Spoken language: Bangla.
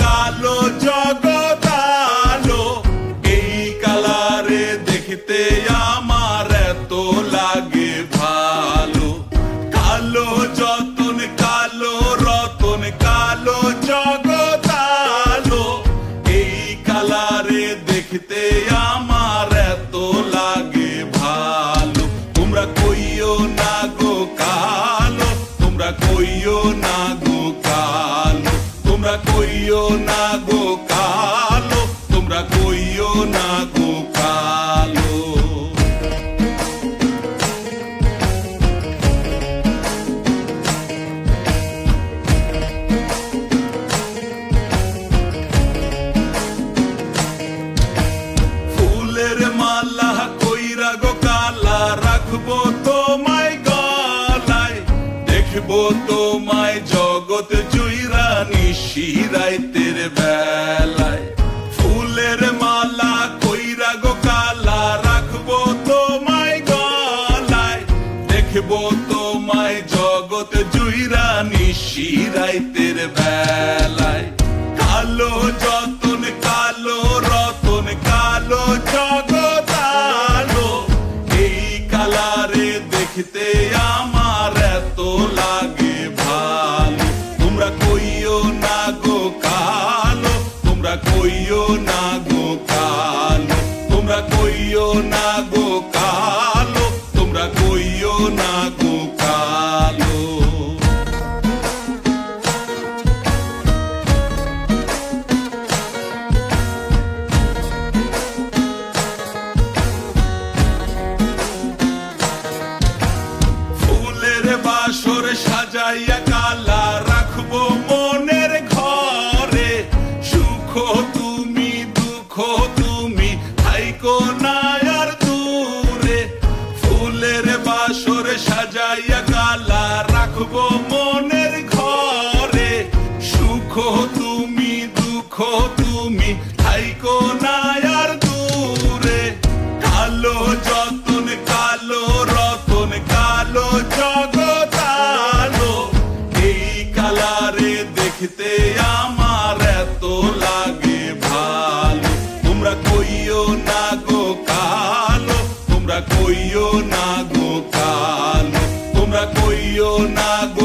কালো জগৎ আলো, এই কালারে দেখতে আমার এত লাগে ভালো। কালো যতন কালো রতন কালো জগৎ আলো, এই কালারে দেখতে আমার এত লাগে ভালো। তোমরা কইও না গো কালো, তোমরা কইও না গো কালো, তোমরা কইও না গো কালো, তোমরা কইও না গো কালো। ফুলের মালা কইরা গো কালা রাখবো তোমায় গলায়, দেখবো তোমায় জগৎ জুইরা নিশিরাইতের বেলায়। ফুলের মালা কইরা গো কালা রাখবো তোমায় গলায়, দেখবো তোমায় জগৎ জুইরা নিশিরাইতের বেলায়। কালো যতন কালো রতন কালো জগৎ আলো, এই কালারে দেখতে আমার এত লাগে ভালো। তোমরা কইও না গো কালো, তোমরা কইও না গো কালো, তোমরা কইও না গো কালো, তোমরা কইও না গো কালো। ফুলের বাসর সাজাইয়া কালা রাখবো মনের ঘরে, সুখ তুমি দুঃখ তুমি থাইকো না আর দূরে। ফুলের বাসর সাজাইয়া কালা রাখবো মনের ঘরে, সুখ তুমি দুঃখ তুমি থাইকো না আর দূরে। কালো যতন কালো রতন কালো জগৎ আলো, এই কালারে দেখতে আমার এত লাগে ভালো। তোমরা কইও না গো কালো, তোমরা কইও না গো কালো, তোমরা কইও না গো